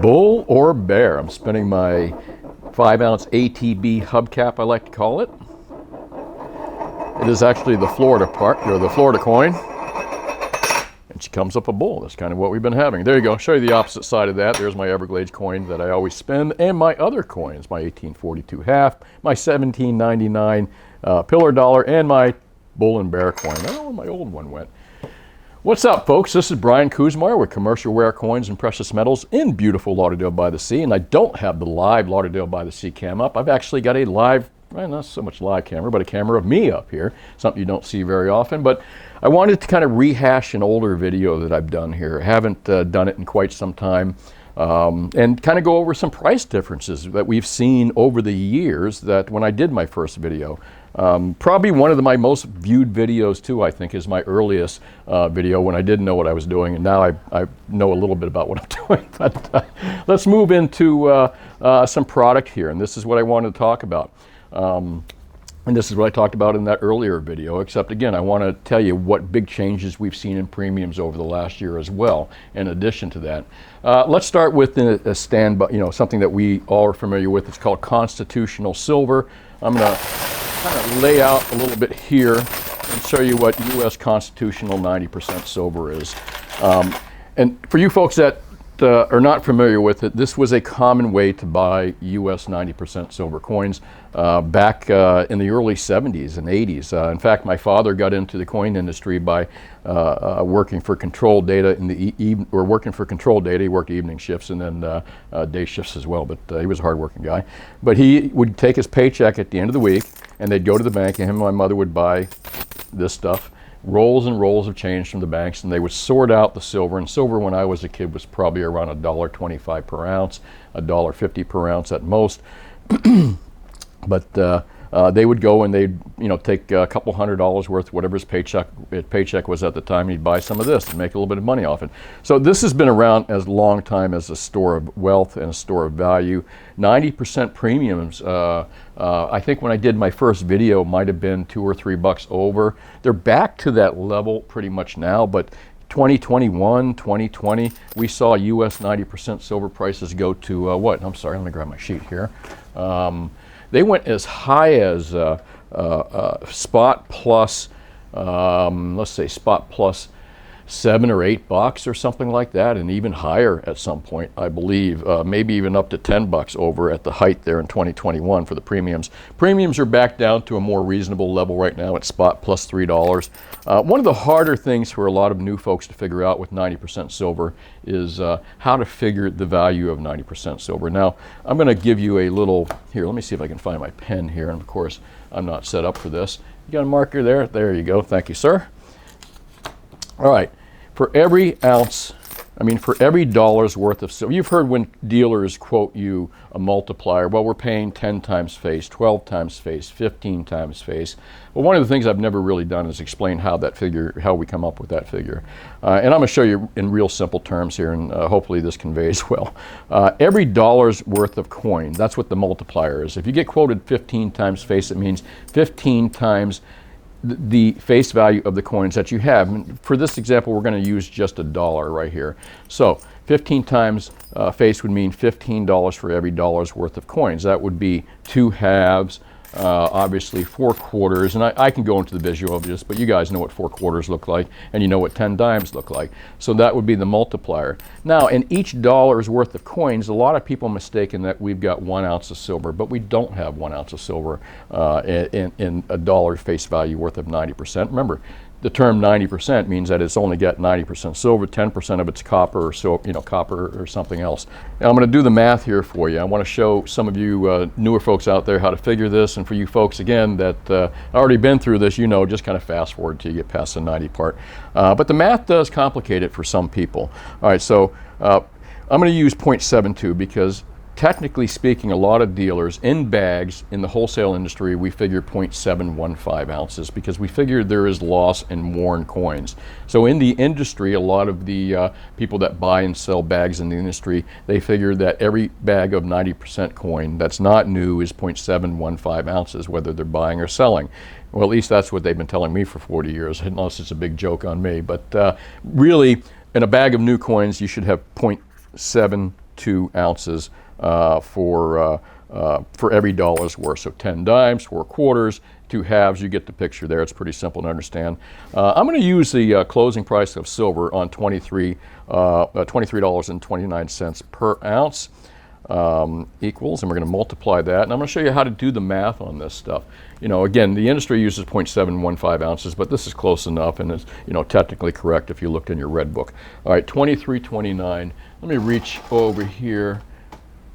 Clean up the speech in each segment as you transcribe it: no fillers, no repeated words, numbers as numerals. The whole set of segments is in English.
Bull or bear? I'm spinning my 5-ounce ATB hubcap, I like to call it. It is actually the Florida part, or the Florida coin. And she comes up a bull. That's kind of what we've been having. There you go. I'll show you the opposite side of that. There's my Everglades coin that I always spin, and my other coins, my 1842 half, my 1799 pillar dollar, and my bull and bear coin. I don't know where my old one went. What's up, folks? This is Brian Kuzmar with Commercial Rare Coins and Precious Metals in beautiful Lauderdale by the Sea, and I don't have the live Lauderdale by the Sea cam up. I've actually got a live, well, not so much live camera, but a camera of me up here, something you don't see very often. But I wanted to kind of rehash an older video that I've done here. I haven't done it in quite some time, and kind of go over some price differences that we've seen over the years that when I did my first video. Probably one of my most viewed videos too, I think, is my earliest video when I didn't know what I was doing, and now I know a little bit about what I'm doing. But let's move into some product here, and this is what I wanted to talk about. And this is what I talked about in that earlier video, except again, I want to tell you what big changes we've seen in premiums over the last year as well, in addition to that. Let's start with a standby, something that we all are familiar with. It's called Constitutional Silver. I'm going to kind of lay out a little bit here and show you what U.S. Constitutional 90% Silver is. And for you folks that are not familiar with it, this was a common way to buy U.S. 90% silver coins back in the early 70s and 80s. In fact, my father got into the coin industry by working for Control Data working for Control Data. He worked evening shifts and then day shifts as well, but he was a hardworking guy. But he would take his paycheck at the end of the week, and they'd go to the bank, and him and my mother would buy this stuff. Rolls and rolls of change from the banks, and they would sort out the silver. And silver, when I was a kid, was probably around $1.25 per ounce, $1.50 per ounce at most. But they would go and they'd take a couple $100 worth, whatever his paycheck was at the time. He'd buy some of this and make a little bit of money off it. So this has been around as long time as a store of wealth and a store of value. 90% premiums. I think when I did my first video, might have been $2 or $3 over. They're back to that level pretty much now, but 2021, 2020, we saw U.S. 90% silver prices go to what? I'm sorry, let me grab my sheet here. They went as high as spot plus, let's say spot plus $7 or $8 or something like that, and even higher at some point, I believe, maybe even up to $10 over at the height there in 2021 for the premiums. Premiums are back down to a more reasonable level right now at spot plus $3. One of the harder things for a lot of new folks to figure out with 90% silver is how to figure the value of 90% silver. Now, I'm going to give you a little, here, let me see if I can find my pen here, and of course, I'm not set up for this. You got a marker there? There you go. Thank you, sir. All right. For every ounce, for every dollar's worth of silver, you've heard when dealers quote you a multiplier, well, we're paying 10 times face, 12 times face, 15 times face. Well, one of the things I've never really done is explain how we come up with that figure. And I'm going to show you in real simple terms here, and hopefully this conveys well. Every dollar's worth of coin, that's what the multiplier is. If you get quoted 15 times face, it means 15 times the face value of the coins that you have. And for this example, we're going to use just $1 right here. So 15 times face would mean $15 for every dollar's worth of coins. That would be 2 halves, obviously 4 quarters, and I can go into the visual of this, but you guys know what 4 quarters look like, and you know what 10 dimes look like. So that would be the multiplier. Now, in each dollar's worth of coins, a lot of people mistaken that we've got 1 ounce of silver, but we don't have 1 ounce of silver in a dollar face value worth of 90%. Remember, the term 90% means that it's only got 90% silver, 10% of it's copper, or copper or something else. Now I'm going to do the math here for you. I want to show some of you newer folks out there how to figure this, and for you folks again that already been through this, just kind of fast forward till you get past the 90 part. But the math does complicate it for some people. All right, so I'm going to use 0.72 because technically speaking, a lot of dealers in bags in the wholesale industry, we figure 0.715 ounces because we figure there is loss in worn coins. So in the industry, a lot of the people that buy and sell bags in the industry, they figure that every bag of 90% coin that's not new is 0.715 ounces, whether they're buying or selling. Well, at least that's what they've been telling me for 40 years, unless it's a big joke on me. But really, in a bag of new coins, you should have 0.72 0.72 ounces for every dollar's worth. So 10 dimes, 4 quarters, 2 halves, you get the picture there. It's pretty simple to understand. I'm going to use the closing price of silver on $23.29 per ounce equals, and we're going to multiply that. And I'm going to show you how to do the math on this stuff. You know, again, the industry uses 0.715 ounces, but this is close enough, and it's, you know, technically correct if you looked in your red book. All right, 23.29. Let me reach over here.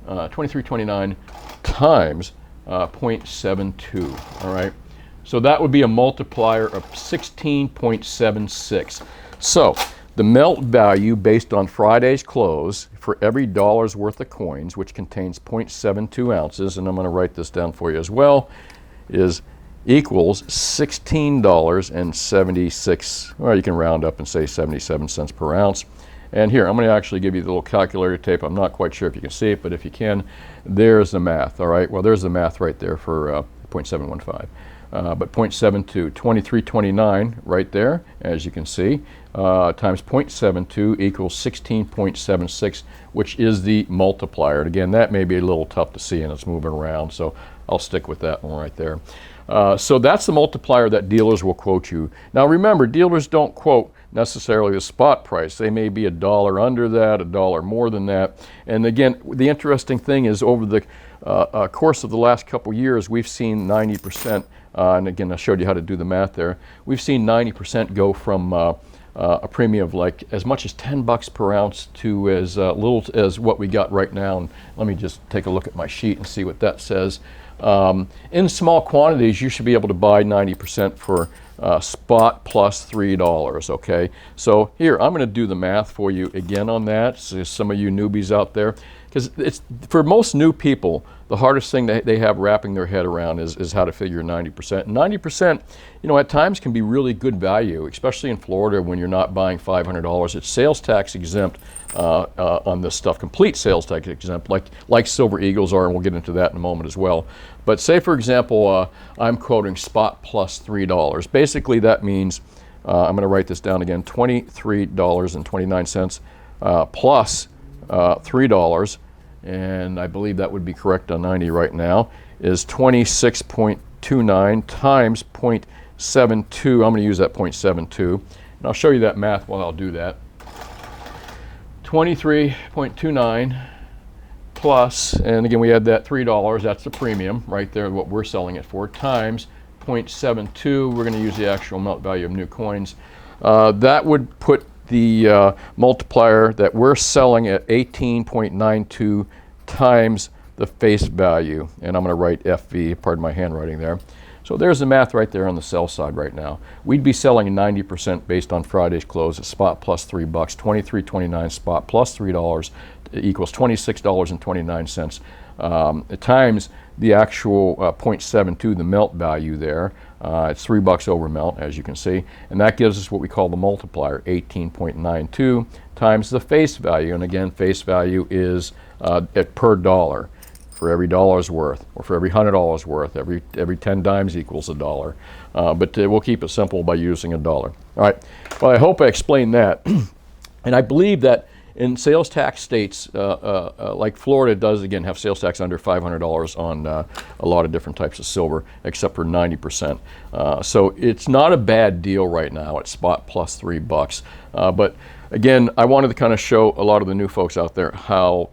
23.29 times 0.72. All right. So that would be a multiplier of 16.76. So the melt value based on Friday's close for every dollar's worth of coins, which contains 0.72 ounces, and I'm going to write this down for you as well, is equals $16.76, or you can round up and say 77 cents per ounce. And here, I'm going to actually give you the little calculator tape. I'm not quite sure if you can see it, but if you can, there's the math, all right? Well, there's the math right there for 0.715. But 0.72, 23.29 right there, as you can see, times 0.72 equals 16.76, which is the multiplier. And again, that may be a little tough to see, and it's moving around, so I'll stick with that one right there. So that's the multiplier that dealers will quote you. Now remember, dealers don't quote necessarily the spot price. They may be $1 under that, $1 more than that. And again, the interesting thing is over the course of the last couple years, we've seen 90%, and again, I showed you how to do the math there. We've seen 90% go from a premium of like as much as $10 per ounce to as little as what we got right now. And let me just take a look at my sheet and see what that says. In small quantities, you should be able to buy 90% for spot plus $3, okay? So here, I'm going to do the math for you again on that, so some of you newbies out there, because it's for most new people, the hardest thing that they have wrapping their head around is how to figure 90%. And 90%, you know, at times can be really good value, especially in Florida when you're not buying $500. It's sales tax exempt on this stuff, complete sales tax exempt, like Silver Eagles are, and we'll get into that in a moment as well. But say, for example, I'm quoting spot plus $3. Basically, that means, I'm going to write this down again, $23.29 plus $3, and I believe that would be correct on 90 right now, is 26.29 times 0.72. I'm going to use that 0.72, and I'll show you that math while I'll do that. 23.29 plus, and again we add that $3, that's the premium right there, what we're selling it for, times 0.72. We're going to use the actual melt value of new coins. That would put the multiplier that we're selling at 18.92 times the face value, and I'm going to write FV, pardon my handwriting there. So there's the math right there on the sell side right now. We'd be selling 90% based on Friday's close at spot plus $3, 23.29 spot plus $3 equals $26.29 times the actual 0.72, the melt value there. It's $3 over melt, as you can see, and that gives us what we call the multiplier, 18.92 times the face value. And again, face value is per dollar. For every dollar's worth, or for every $100 worth, every 10 dimes equals $1. But we'll keep it simple by using $1. All right. Well, I hope I explained that. And I believe that in sales tax states, like Florida does, again, have sales tax under $500 on a lot of different types of silver, except for 90%. So it's not a bad deal right now at spot plus $3. But again, I wanted to kind of show a lot of the new folks out there how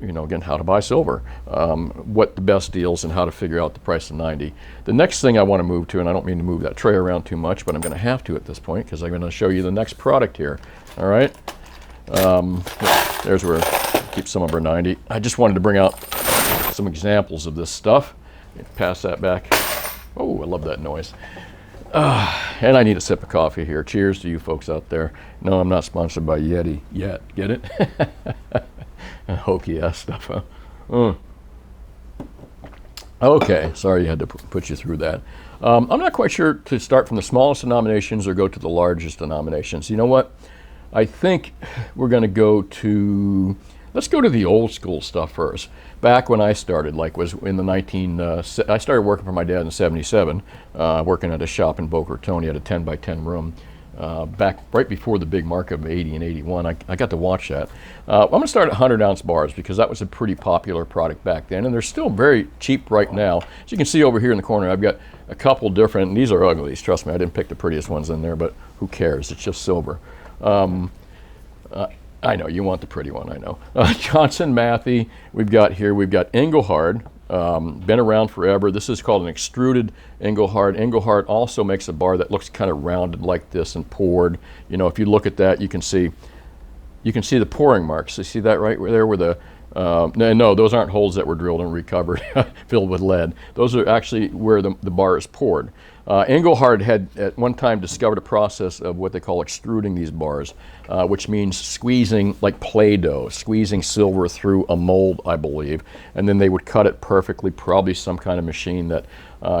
you know, again, how to buy silver, what the best deals, and how to figure out the price of 90. The next thing I want to move to, and I don't mean to move that tray around too much, but I'm going to have to at this point because I'm going to show you the next product here. All right. There's where I keep some of our 90. I just wanted to bring out some examples of this stuff. Pass that back. Oh, I love that noise. And I need a sip of coffee here. Cheers to you folks out there. No, I'm not sponsored by Yeti yet. Get it? Hokey ass stuff, huh? Okay, sorry you had to put you through that. I'm not quite sure to start from the smallest denominations or go to the largest denominations. You know what? I think we're going to go to, let's go to the old school stuff first. Back when I started, like was in the I started working for my dad in '77, working at a shop in Boca Raton. He had a 10 by 10 room. back right before the big market of 80 and 81. I got to watch that. I'm going to start at 100-ounce bars because that was a pretty popular product back then, and they're still very cheap right now. As you can see over here in the corner, I've got a couple different, and these are uglies, trust me, I didn't pick the prettiest ones in there, but who cares, it's just silver. I know, you want the pretty one, I know. Johnson Matthey, we've got Engelhard, been around forever. This is called an extruded Engelhard. Engelhard also makes a bar that looks kind of rounded like this and poured. You know, if you look at that, you can see the pouring marks. You see that right there where the, no, those aren't holes that were drilled and recovered, filled with lead. Those are actually where the bar is poured. Engelhard had at one time discovered a process of what they call extruding these bars, which means squeezing like Play-Doh, squeezing silver through a mold, I believe, and then they would cut it perfectly, probably some kind of machine that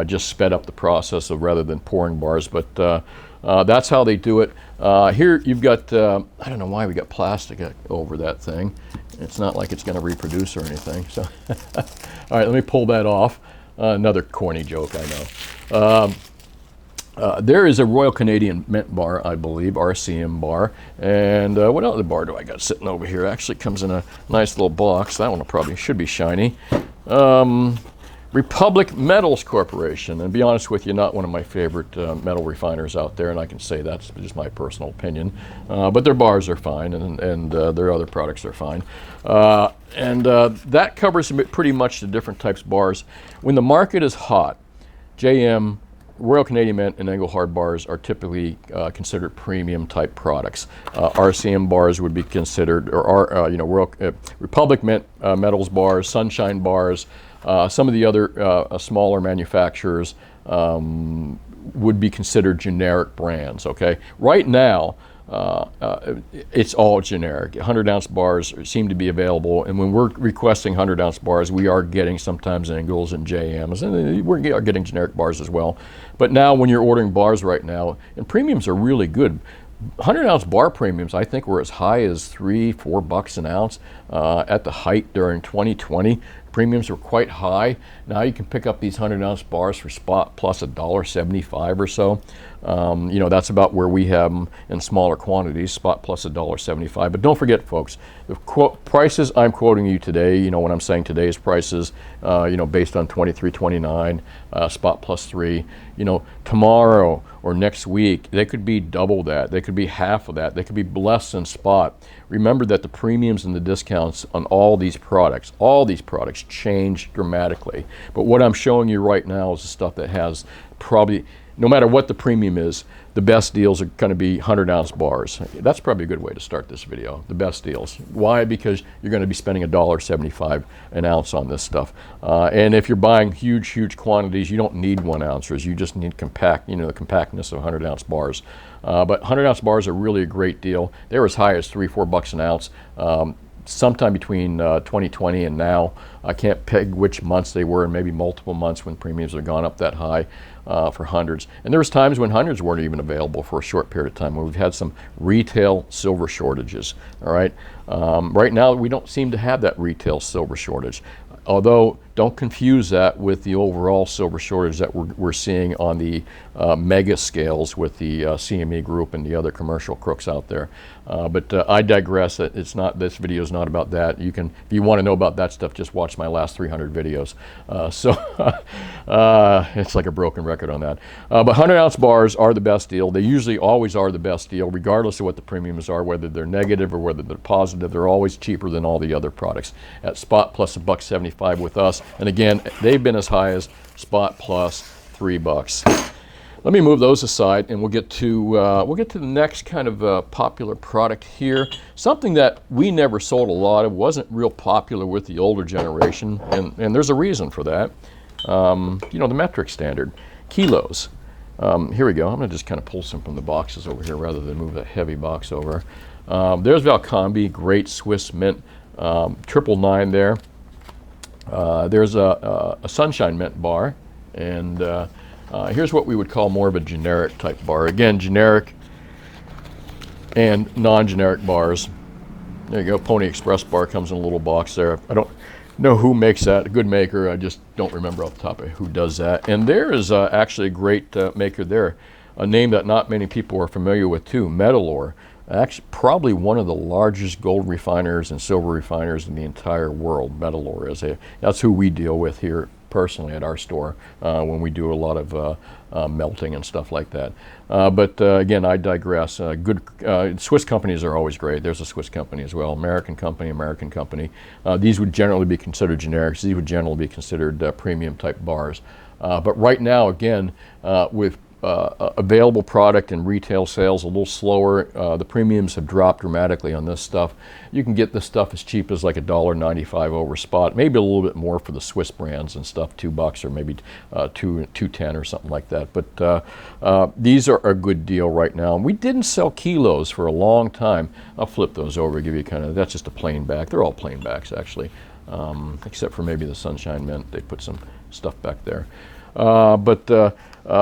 just sped up the process of rather than pouring bars, but that's how they do it. Here you've got, I don't know why we got plastic over that thing. It's not like it's going to reproduce or anything. So, all right, let me pull that off. Another corny joke, I know. There is a Royal Canadian Mint bar, I believe, RCM bar. And what other bar do I got sitting over here? Actually comes in a nice little box. That one probably should be shiny. Republic Metals Corporation. And to be honest with you, not one of my favorite metal refiners out there, and I can say that's just my personal opinion. But their bars are fine, and their other products are fine. That covers pretty much the different types of bars. When the market is hot, JM, Royal Canadian Mint, and Engelhard bars are typically considered premium type products. RCM bars would be considered, or Republic Mint Metals bars, Sunshine bars, some of the other smaller manufacturers would be considered generic brands, okay? Right now, it's all generic. 100-ounce bars seem to be available, and when we're requesting 100-ounce bars, we are getting sometimes Engels and JMs, and we're getting generic bars as well. But now when you're ordering bars right now, and premiums are really good. 100-ounce bar premiums, I think, were as high as $3-4 an ounce at the height during 2020. Premiums were quite high. Now you can pick up these 100-ounce bars for spot plus $1.75 or so. You know, that's about where we have them in smaller quantities, spot plus $1.75. But don't forget, folks, the prices I'm quoting you today, you know, when I'm saying today's prices, you know, based on 23.29, spot plus 3, you know, tomorrow or next week, they could be double that. They could be half of that. They could be less than spot. Remember that the premiums and the discounts on all these products change dramatically. But what I'm showing you right now is the stuff that has probably, no matter what the premium is, the best deals are going to be 100-ounce bars. That's probably a good way to start this video, the best deals. Why? Because you're going to be spending $1.75 an ounce on this stuff. And if you're buying huge quantities, you don't need 1 ounces. You just need compact, you know, the compactness of 100-ounce bars. But 100-ounce bars are really a great deal. They're as high as $3-4 an ounce. Sometime between 2020 and now. I can't peg which months they were, and maybe multiple months when premiums have gone up that high for hundreds. And there was times when hundreds weren't even available for a short period of time, when we've had some retail silver shortages, all right? Right now, we don't seem to have that retail silver shortage. Although, don't confuse that with the overall silver shortage that we're seeing on the mega scales with the CME group and the other commercial crooks out there. But I digress. It's not, this video is not about that. You can, if you want to know about that stuff, just watch my last 300 videos. It's like a broken record on that. But 100-ounce bars are the best deal. They usually always are the best deal, regardless of what the premiums are, whether they're negative or whether they're positive. They're always cheaper than all the other products at spot plus $1.75 with us. And again, they've been as high as spot plus $3. Let me move those aside, and we'll get to the next kind of popular product here. Something that we never sold a lot of, wasn't real popular with the older generation, and there's a reason for that. You know, the metric standard, kilos. Here we go. I'm going to just kind of pull some from the boxes over here rather than move that heavy box over. There's Valcombi, great Swiss mint, 999 there. There's a Sunshine Mint bar, and here's what we would call more of a generic type bar. Again, generic and non-generic bars. There you go, Pony Express bar comes in a little box there. I don't know who makes that, a good maker, I just don't remember off the top of who does that. And there is actually a great maker there. a name that not many people are familiar with too, Metalor. Actually, probably one of the largest gold refiners and silver refiners in the entire world. Metalor is that's who we deal with here personally at our store when we do a lot of melting and stuff like that. But again, I digress. Good Swiss companies are always great. There's a Swiss company as well, American company. These would generally be considered generics. These would generally be considered premium type bars. But right now, again, with available product and retail sales a little slower. The premiums have dropped dramatically on this stuff. You can get this stuff as cheap as like $1.95 over spot, maybe a little bit more for the Swiss brands and stuff, $2 or maybe $2.10 or something like that. But these are a good deal right now. We didn't sell kilos for a long time. I'll flip those over, give you kind of, that's just a plain back. They're all plain backs actually, except for maybe the Sunshine Mint. They put some stuff back there.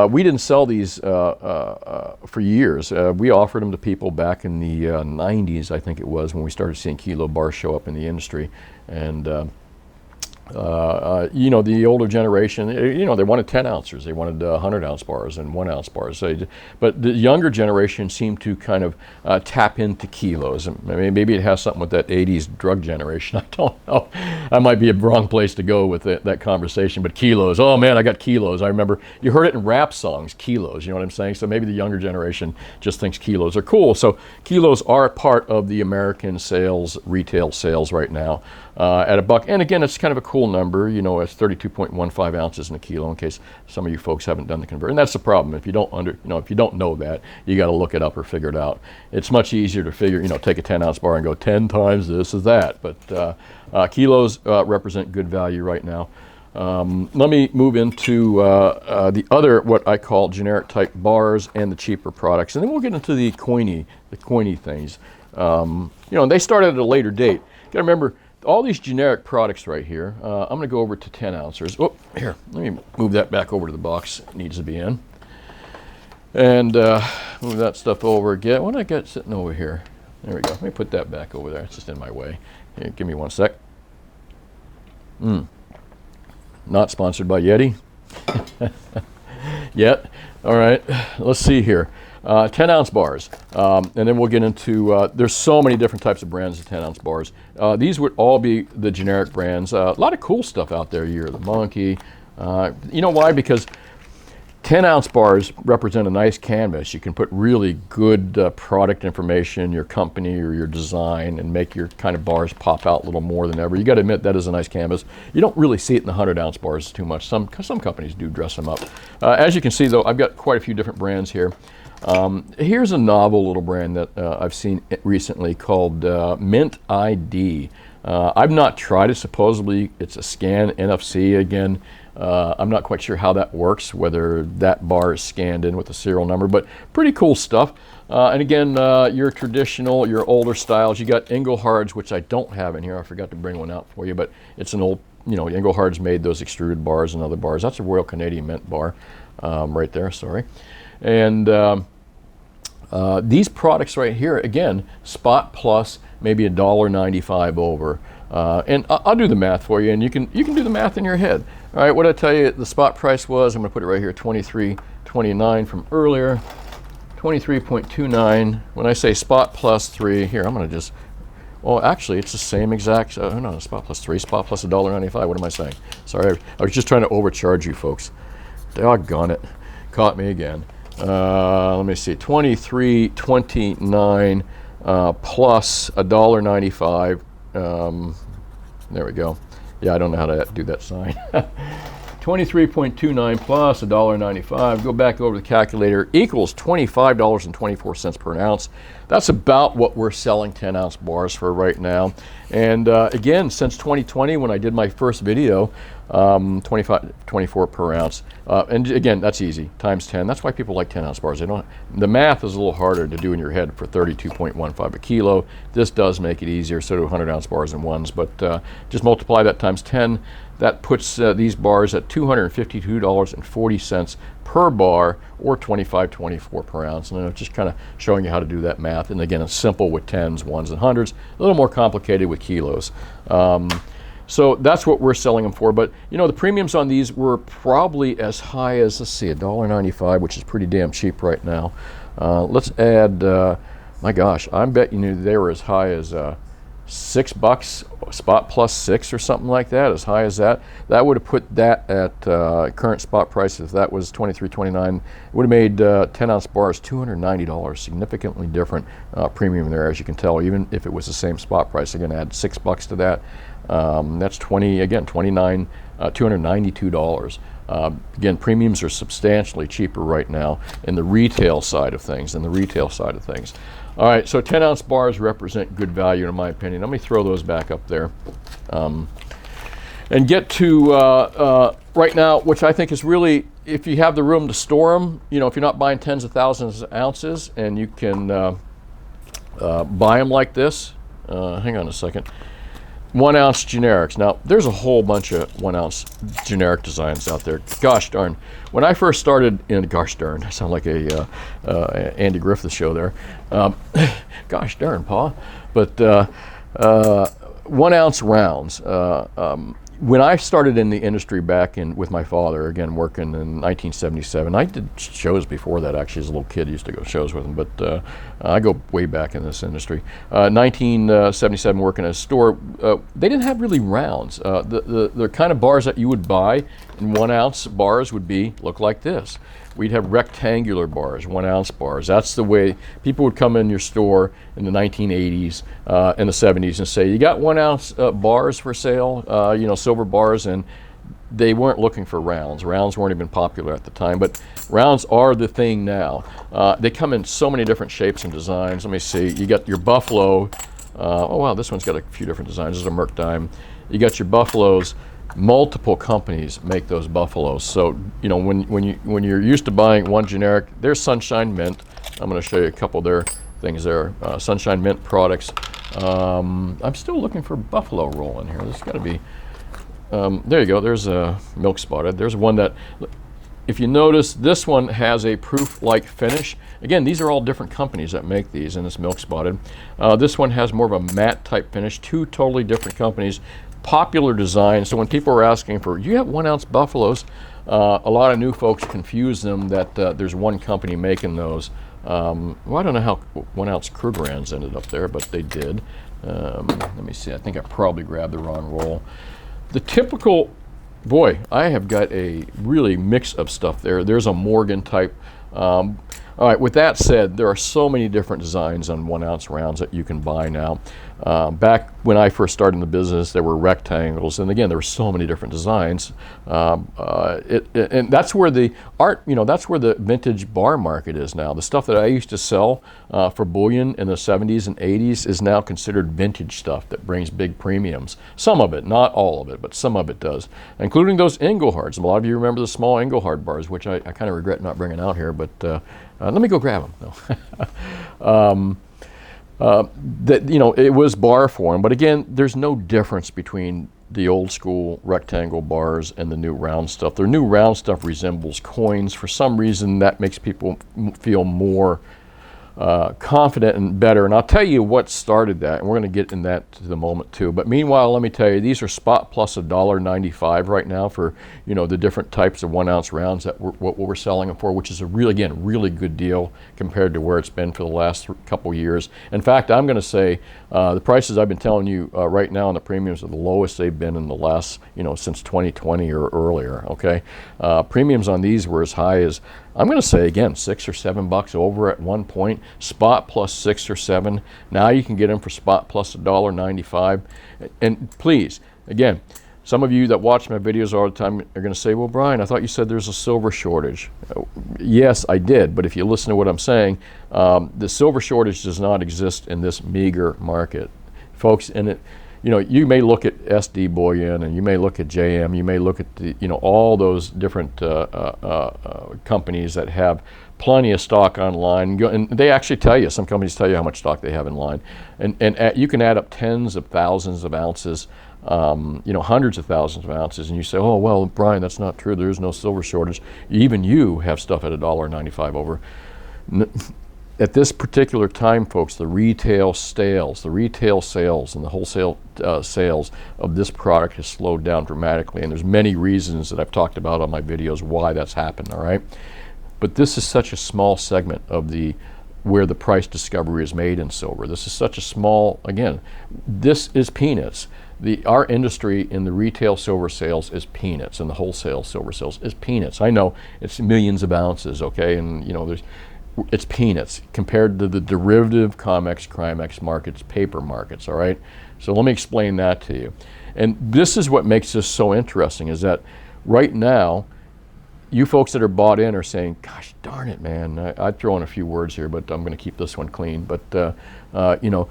We didn't sell these for years. We offered them to people back in the 90s, I think it was, when we started seeing kilo bars show up in the industry. And you know, the older generation, you know, they wanted 10 ounces, they wanted 100 ounce bars and 1 ounce bars. So, but the younger generation seemed to kind of tap into kilos. I mean, maybe it has something with that 80s drug generation. I don't know. I might be a wrong place to go with that conversation, but kilos, oh man, I got kilos. I remember you heard it in rap songs, kilos, you know what I'm saying? So maybe the younger generation just thinks kilos are cool. So kilos are part of the American sales, retail sales right now. At $1, and again, it's kind of a cool number. You know, it's 32.15 ounces in a kilo. In case some of you folks haven't done the conversion, and that's the problem. If you don't if you don't know that, you got to look it up or figure it out. It's much easier to figure. You know, take a 10 ounce bar and go 10 times this is that. But kilos represent good value right now. Let me move into the other, what I call generic type bars and the cheaper products, and then we'll get into the coiny things. You know, they started at a later date. You got to remember. All these generic products right here, I'm going to go over to 10 ounces. Oh, here, let me move that back over to the box it needs to be in. And move that stuff over again. What do I got sitting over here? There we go. Let me put that back over there. It's just in my way. Here, give me one sec. Not sponsored by Yeti yet. All right, let's see here. 10 ounce bars, and then we'll get into, there's so many different types of brands of 10 ounce bars. These would all be the generic brands. A lot of cool stuff out there here, the Monkey. You know why? Because 10 ounce bars represent a nice canvas. You can put really good product information, your company or your design, and make your kind of bars pop out a little more than ever. You got to admit that is a nice canvas. You don't really see it in the 100 ounce bars too much. Some companies do dress them up. As you can see though, I've got quite a few different brands here. Here's a novel little brand that I've seen recently called Mint ID. I've not tried it. Supposedly it's a scan NFC again. I'm not quite sure how that works, whether that bar is scanned in with a serial number, but pretty cool stuff. And again, your traditional, your older styles, you got Engelhard's, which I don't have in here. I forgot to bring one out for you, but it's an old, you know, Engelhard's made those extruded bars and other bars. That's a Royal Canadian Mint bar right there, sorry. And these products right here, again, spot plus maybe $1.95 over. And I'll do the math for you, and you can do the math in your head. All right, what I tell you the spot price was, I'm going to put it right here, $23.29 from earlier, 23.29. When I say spot plus 3, here I'm going to just, well, actually it's the same exact. No, spot plus 3, spot plus $1.95. What am I saying? Sorry, I was just trying to overcharge you folks. Doggone it, caught me again. Let me see, 23.29 plus $1.95. There we go. Yeah, I don't know how to do that sign. 23.29 plus $1.95. Go back over the calculator. Equals $25.24 per ounce. That's about what we're selling 10 ounce bars for right now. And again, since 2020, when I did my first video, 24 per ounce. And again, that's easy, times 10. That's why people like 10 ounce bars. The math is a little harder to do in your head for 32.15 a kilo. This does make it easier, so do 100 ounce bars and ones, but just multiply that times 10. That puts these bars at $252.40 per bar, or $25.24 per ounce. And I'm just kind of showing you how to do that math. And again, it's simple with 10s, 1s, and 100s. A little more complicated with kilos. So that's what we're selling them for. But you know, the premiums on these were probably as high as, let's see, $1.95, which is pretty damn cheap right now. Let's add, my gosh, I bet you they were as high as $6, spot plus 6 or something like that, as high as that. That would have put that at current spot price. If that was $23.29, it would have made 10-ounce bars $290, significantly different premium there, as you can tell, even if it was the same spot price. Again, add $6 to that. That's $292. Again, premiums are substantially cheaper right now in the retail side of things. All right, so 10-ounce bars represent good value in my opinion. Let me throw those back up there. And get to right now, which I think is really, if you have the room to store them, you know, if you're not buying tens of thousands of ounces and you can buy them like this, hang on a second. 1-ounce generics. Now, there's a whole bunch of 1-ounce generic designs out there. Gosh darn. When I first started in, gosh darn, I sound like a Andy Griffith show there. Gosh darn, Pa. But 1-ounce rounds. When I started in the industry back with my father, again, working in 1977, I did shows before that, actually, as a little kid. I used to go shows with him, but I go way back in this industry. 1977, working at a store, they didn't have really rounds. The kind of bars that you would buy in 1-ounce bars would look like this. We'd have rectangular bars, 1-ounce bars. That's the way people would come in your store in the 1980s and the 70s and say, you got 1-ounce bars for sale, you know, silver bars, and they weren't looking for rounds. Rounds weren't even popular at the time, but rounds are the thing now. They come in so many different shapes and designs. Let me see, you got your Buffalo. Oh wow, this one's got a few different designs. This is a Merc dime. You got your Buffaloes. Multiple companies make those Buffaloes. So, you know, when you're used to buying one generic, there's Sunshine Mint. I'm going to show you a couple of their things there. Sunshine Mint products. I'm still looking for Buffalo roll in here. There's got to be. There you go. There's a Milk Spotted. There's one that, if you notice, this one has a proof-like finish. Again, these are all different companies that make these, and it's Milk Spotted. This one has more of a matte type finish. Two totally different companies. Popular design. So when people are asking for, do you have 1-ounce Buffaloes? A lot of new folks confuse them that there's one company making those. Well, I don't know how 1-ounce Krugerrands ended up there, but they did. Let me see. I think I probably grabbed the wrong roll. The typical, boy, I have got a really mix of stuff there. There's a Morgan type. All right, with that said, there are so many different designs on 1-ounce rounds that you can buy now. Back when I first started in the business, there were rectangles, and again, there were so many different designs. And that's where the art, you know, that's where the vintage bar market is now. The stuff that I used to sell for bullion in the 70s and 80s is now considered vintage stuff that brings big premiums. Some of it, not all of it, but some of it does, including those Englehards. A lot of you remember the small Engelhard bars, which I kind of regret not bringing out here, but let me go grab them. No. That, you know, it was bar form, but again, there's no difference between the old school rectangle bars and the new round stuff. Their new round stuff resembles coins. For some reason, that makes people feel more confident and better. And I'll tell you what started that, and we're going to get in that to the moment too. But meanwhile, let me tell you, these are spot plus $1.95 right now for, you know, the different types of 1-ounce rounds that what we're selling them for, which is a really good deal compared to where it's been for the last couple years. In fact, I'm going to say the prices I've been telling you right now on the premiums are the lowest they've been in the last, you know, since 2020 or earlier. Okay, premiums on these were as high as, I'm going to say again, $6 or $7 over at one point. Spot plus 6 or 7. Now you can get them for spot plus $1.95. And please, again, some of you that watch my videos all the time are going to say, well, Brian, I thought you said there's a silver shortage. Yes, I did. But if you listen to what I'm saying, the silver shortage does not exist in this meager market, folks. And it, you know, you may look at SD Bullion, and you may look at JM, you may look at the, you know, all those different companies that have plenty of stock online, and they actually tell you, some companies tell you how much stock they have in line, and you can add up tens of thousands of ounces, you know, hundreds of thousands of ounces, and you say, oh well, Brian, that's not true. There's no silver shortage. Even you have stuff at $1.95 over. at this particular time, folks, the retail sales and the wholesale sales of this product has slowed down dramatically. And there's many reasons that I've talked about on my videos why that's happened, all right? But this is such a small segment of where the price discovery is made in silver. This is such a small, again, this is peanuts. Our industry in the retail silver sales is peanuts, and the wholesale silver sales is peanuts. I know it's millions of ounces, okay, and you know, it's peanuts compared to the derivative COMEX, CRIMEX markets, paper markets, all right? So let me explain that to you. And this is what makes this so interesting, is that right now, you folks that are bought in are saying, gosh darn it, man, I'd throw in a few words here, but I'm going to keep this one clean. But, you know,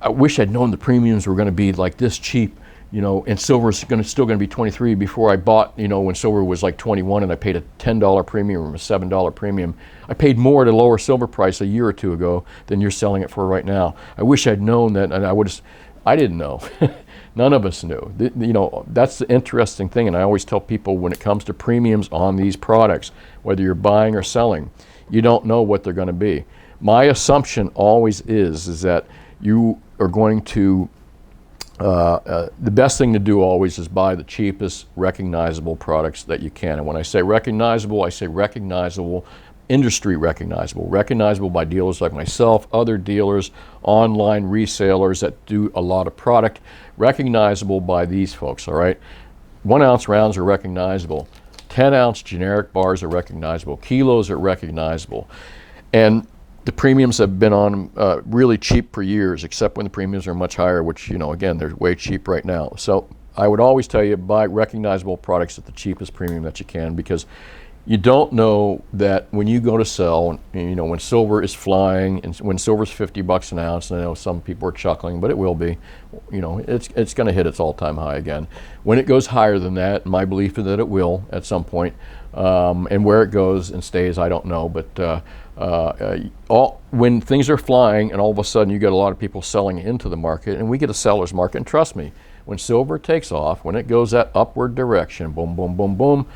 I wish I'd known the premiums were going to be like this cheap, you know, and silver is still going to be 23 before I bought, you know, when silver was like 21 and I paid a $10 premium or a $7 premium. I paid more at a lower silver price a year or two ago than you're selling it for right now. I wish I'd known that, and I didn't know. None of us knew. You know, that's the interesting thing, and I always tell people when it comes to premiums on these products, whether you're buying or selling, you don't know what they're going to be. My assumption always is that you are going to, the best thing to do always is buy the cheapest recognizable products that you can. And when I say recognizable, industry recognizable by dealers like myself, other dealers, online resellers that do a lot of product, recognizable by these folks, all right? 1 ounce rounds are recognizable. 10 ounce generic bars are recognizable. Kilos are recognizable. And the premiums have been on really cheap for years, except when the premiums are much higher, which, you know, again, they're way cheap right now. So I would always tell you, buy recognizable products at the cheapest premium that you can, because you don't know that when you go to sell, you know, when silver is flying and when silver's $50 an ounce, and I know some people are chuckling, but it will be, you know, it's going to hit its all-time high again. When it goes higher than that, my belief is that it will at some point, and where it goes and stays, I don't know, but when things are flying and all of a sudden you get a lot of people selling into the market, and we get a seller's market, and trust me, when silver takes off, when it goes that upward direction, boom, boom, boom, boom,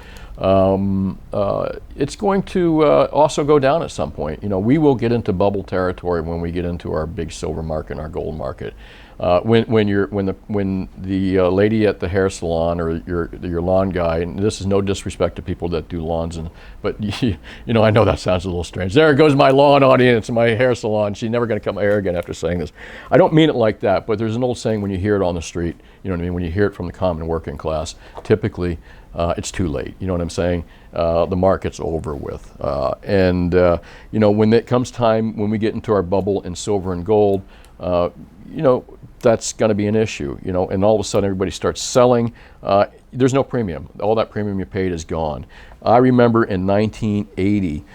it's going to also go down at some point. You know, we will get into bubble territory when we get into our big silver market and our gold market. When the lady at the hair salon or your lawn guy, and this is no disrespect to people that do lawns, but you know, I know that sounds a little strange. There goes my lawn audience and my hair salon. She's never going to cut my hair again after saying this. I don't mean it like that, but there's an old saying when you hear it on the street, you know what I mean, when you hear it from the common working class, typically it's too late. You know what I'm saying? The market's over with. You know, when it comes time, when we get into our bubble in silver and gold, you know, that's going to be an issue, you know, and all of a sudden everybody starts selling. There's no premium. All that premium you paid is gone. I remember in 1980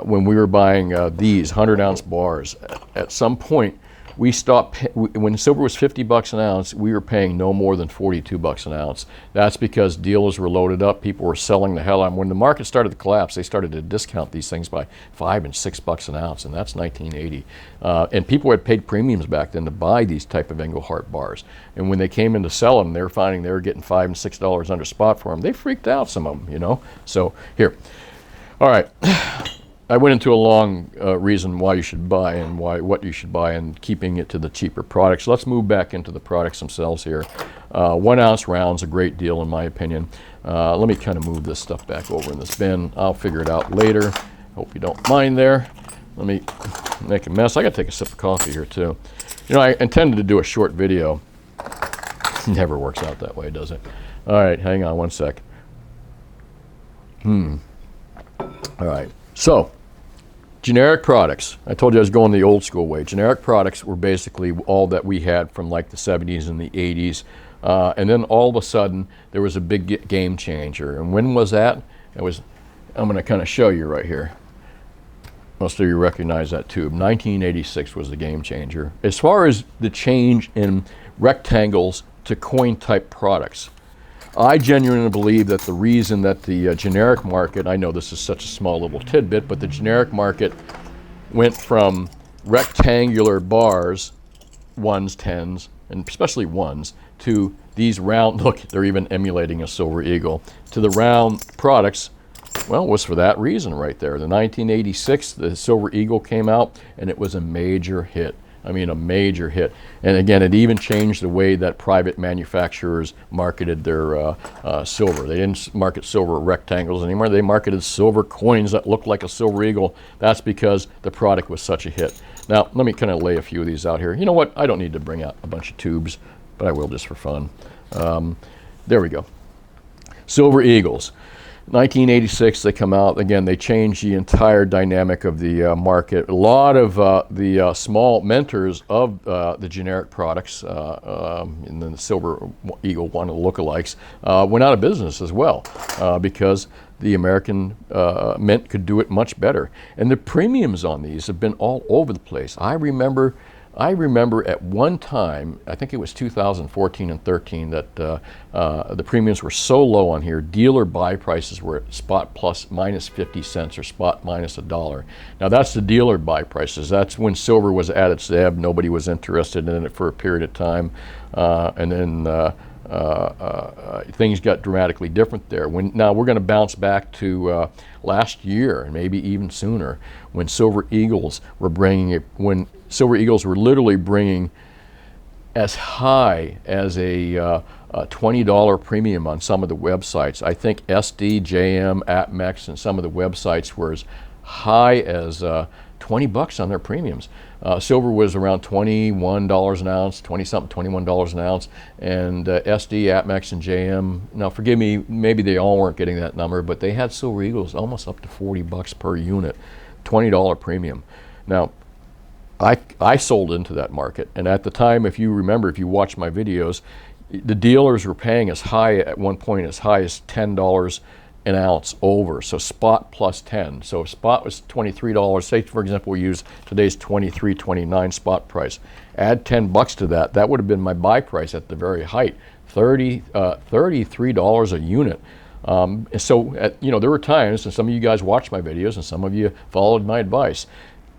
when we were buying these 100-ounce bars, at some point we stopped, when silver was $50 an ounce, we were paying no more than $42 an ounce. That's because dealers were loaded up, people were selling the hell out. When the market started to collapse, they started to discount these things by $5 and $6 an ounce, and that's 1980. And people had paid premiums back then to buy these type of Engelhart bars. And when they came in to sell them, they were finding they were getting $5 and $6 under spot for them. They freaked out, some of them, you know. So here, all right. I went into a long reason why you should buy and what you should buy, and keeping it to the cheaper products. Let's move back into the products themselves here. 1 ounce rounds, a great deal in my opinion. Let me kind of move this stuff back over in this bin. I'll figure it out later. Hope you don't mind there. Let me make a mess. I got to take a sip of coffee here too. You know, I intended to do a short video. Never works out that way, does it? All right, hang on one sec. All right, so generic products. I told you I was going the old school way. Generic products were basically all that we had from like the 70s and the 80s. And then all of a sudden, there was a big game changer. And when was that? It was, I'm going to kind of show you right here. Most of you recognize that tube. 1986 was the game changer. As far as the change in rectangles to coin type products, I genuinely believe that the reason that the generic market, I know this is such a small little tidbit, but the generic market went from rectangular bars, 1s, 10s, and especially 1s, to these round, look, they're even emulating a silver eagle, to the round products Well, it was for that reason right there. The 1986, the Silver Eagle came out, and it was a major hit. I mean, a major hit. And again, it even changed the way that private manufacturers marketed their silver. They didn't market silver rectangles anymore. They marketed silver coins that looked like a Silver Eagle. That's because the product was such a hit. Now, let me kind of lay a few of these out here. You know what? I don't need to bring out a bunch of tubes, but I will just for fun. There we go. Silver Eagles. 1986, they come out. Again, they changed the entire dynamic of the market. A lot of the small mentors of the generic products, and then the Silver Eagle, one of the lookalikes, went out of business as well because the American mint could do it much better. And the premiums on these have been all over the place. I remember at one time, I think it was 2014 and 13, that the premiums were so low on here, dealer buy prices were at spot plus minus 50 cents or spot minus $1. Now that's the dealer buy prices. That's when silver was at its ebb. Nobody was interested in it for a period of time. And then things got dramatically different there. Now we're going to bounce back to last year and maybe even sooner, when Silver Eagles were bringing it, when Silver Eagles were literally bringing as high as a $20 premium on some of the websites. I think SD, JM, APMEX, and some of the websites were as high as 20 bucks on their premiums. Silver was around $21 an ounce, 20-something, $21 an ounce, and SD, APMEX, and JM, now forgive me, maybe they all weren't getting that number, but they had Silver Eagles almost up to 40 bucks per unit, $20 premium. Now, I sold into that market, and at the time, if you remember, if you watch my videos, the dealers were paying as high at one point as high as $10 an ounce over, so spot plus 10. So spot was $23. Say, for example, we use today's $23.29 spot price. Add 10 bucks to that. That would have been my buy price at the very height, $33 a unit. There were times, and some of you guys watched my videos, and some of you followed my advice.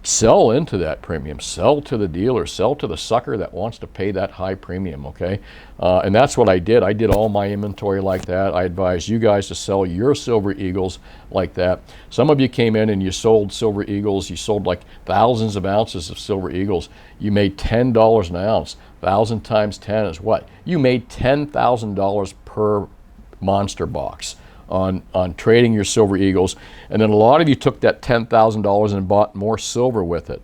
Sell into that premium, sell to the dealer, sell to the sucker that wants to pay that high premium, okay? And that's what I did. I did all my inventory like that. I advise you guys to sell your Silver Eagles like that. Some of you came in and you sold Silver Eagles. You sold like thousands of ounces of Silver Eagles. You made $10 an ounce. 1,000 times 10 is what? You made $10,000 per monster box on trading your Silver Eagles, and then a lot of you took that $10,000 and bought more silver with it.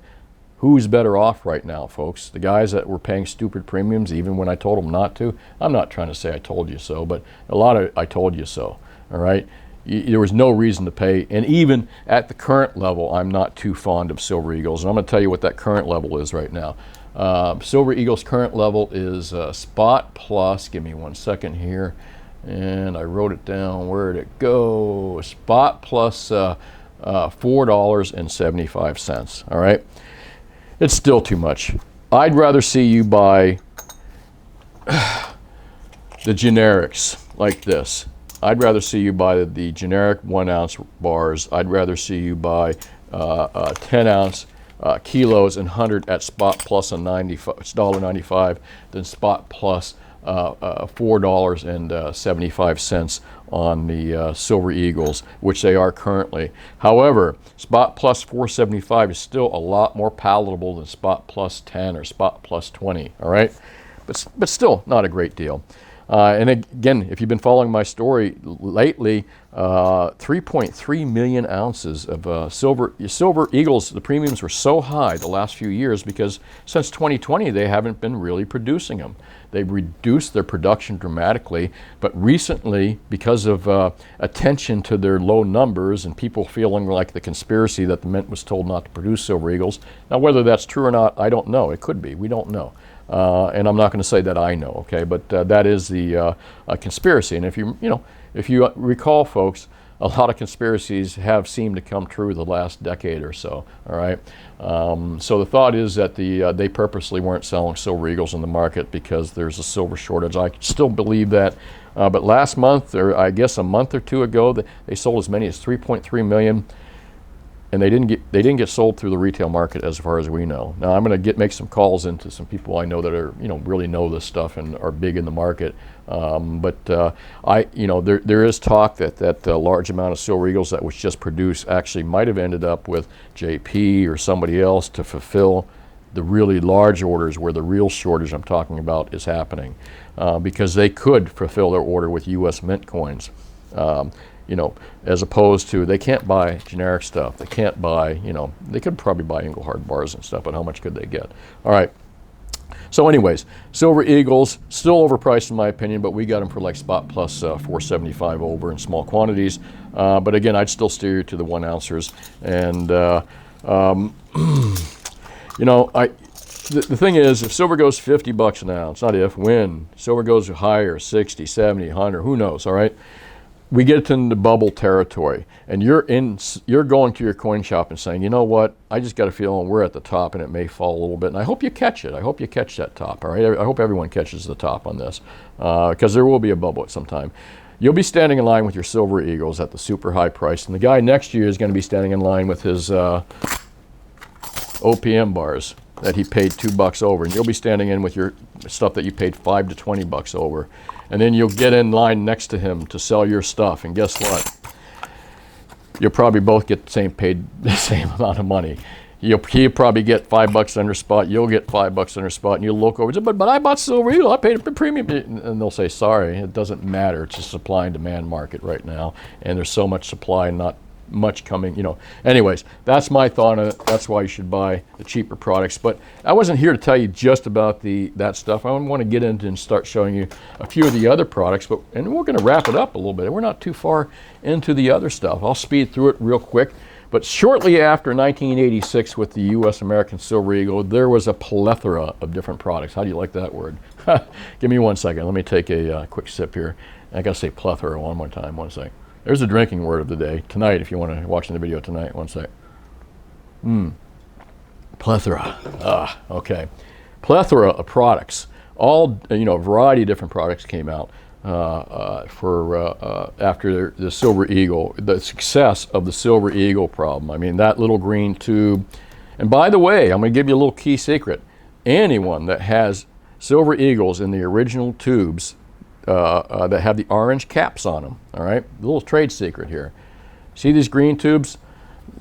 Who's better off right now, folks? The guys that were paying stupid premiums even when I told them not to? I'm not trying to say I told you so, but a lot of I told you so, all right? There was no reason to pay, and even at the current level, I'm not too fond of Silver Eagles, and I'm going to tell you what that current level is right now. Silver Eagles current level is spot plus, give me 1 second here, and I wrote it down. Where'd it go? Spot plus $4.75. All right, it's still too much. I'd rather see you buy the generics like this. I'd rather see you buy the generic 1 ounce bars. I'd rather see you buy 10 ounce kilos and 100 at spot plus a $1.95 than spot plus $4.75 on the Silver Eagles, which they are currently. However, spot plus $4.75 is still a lot more palatable than spot plus 10 or spot plus 20, all right? But still not a great deal. And again, if you've been following my story lately, 3.3 million ounces of Silver Eagles, the premiums were so high the last few years because since 2020 they haven't been really producing them. They've reduced their production dramatically, but recently, because of attention to their low numbers and people feeling like the conspiracy that the mint was told not to produce Silver Eagles. Now, whether that's true or not, I don't know. It could be. We don't know. And I'm not going to say that I know, okay? But that is the conspiracy. And if you recall, folks, a lot of conspiracies have seemed to come true the last decade or so, all right? So the thought is that they purposely weren't selling Silver Eagles in the market because there's a silver shortage. I still believe that. But last month, or I guess a month or two ago, they sold as many as 3.3 million. and they didn't get sold through the retail market as far as we know. Now I'm going to make some calls into some people I know that are, you know, really know this stuff and are big in the market. There is talk that large amount of Silver Eagles that was just produced actually might have ended up with JP or somebody else to fulfill the really large orders where the real shortage I'm talking about is happening, because they could fulfill their order with U.S. mint coins. You know, as opposed to, they can't buy generic stuff. They can't buy, you know, they could probably buy Engelhard bars and stuff, but how much could they get? All right. So anyways, Silver Eagles, still overpriced in my opinion, but we got them for like spot plus $4.75 over in small quantities. But again, I'd still steer you to the 1 ounces. And, you know, the thing is, if silver goes $50 an ounce, not if, when, silver goes higher, 60, 70, 100, who knows, all right? We get into bubble territory, and you're going to your coin shop and saying, you know what, I just got a feeling we're at the top and it may fall a little bit, and I hope you catch it. I hope you catch that top, all right? I hope everyone catches the top on this, because there will be a bubble at some time. You'll be standing in line with your Silver Eagles at the super high price, and the guy next to you is going to be standing in line with his OPM bars that he paid $2 over, and you'll be standing in with your stuff that you paid $5 to $20 over, and then you'll get in line next to him to sell your stuff, and guess what? You'll probably both get paid the same amount of money. He'll probably get $5 under spot, you'll get $5 under spot, and you'll look over and say, but I bought Silver Eagle, I paid a premium, and they'll say, sorry, it doesn't matter, it's a supply and demand market right now, and there's so much supply and not much coming, you know. Anyways, that's my thought on it. That's why you should buy the cheaper products. But I wasn't here to tell you just about that stuff. I want to get into and start showing you a few of the other products, and we're going to wrap it up a little bit. We're not too far into the other stuff. I'll speed through it real quick. But shortly after 1986 with the U.S. American Silver Eagle, there was a plethora of different products. How do you like that word? Give me 1 second. Let me take a quick sip here. I got to say plethora one more time. 1 second. There's the drinking word of the day tonight. If you want to watch the video tonight, 1 sec. Plethora. Okay. Plethora of products. All, you know, a variety of different products came out after the Silver Eagle, the success of the Silver Eagle problem. I mean, that little green tube. And by the way, I'm going to give you a little key secret. Anyone that has Silver Eagles in the original tubes that have the orange caps on them, all right? A little trade secret here. See these green tubes?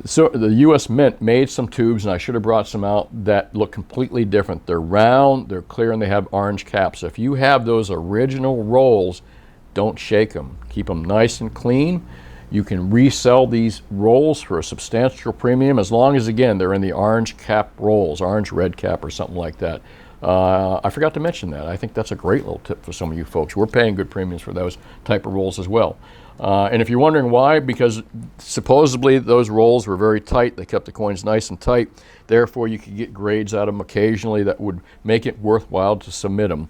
So the U.S. Mint made some tubes, and I should have brought some out, that look completely different. They're round, they're clear, and they have orange caps. So if you have those original rolls, don't shake them. Keep them nice and clean. You can resell these rolls for a substantial premium as long as, again, they're in the orange cap rolls, orange red cap or something like that. I forgot to mention that. I think that's a great little tip for some of you folks. We're paying good premiums for those type of rolls as well. And if you're wondering why, because supposedly those rolls were very tight. They kept the coins nice and tight. Therefore, you could get grades out of them occasionally that would make it worthwhile to submit them.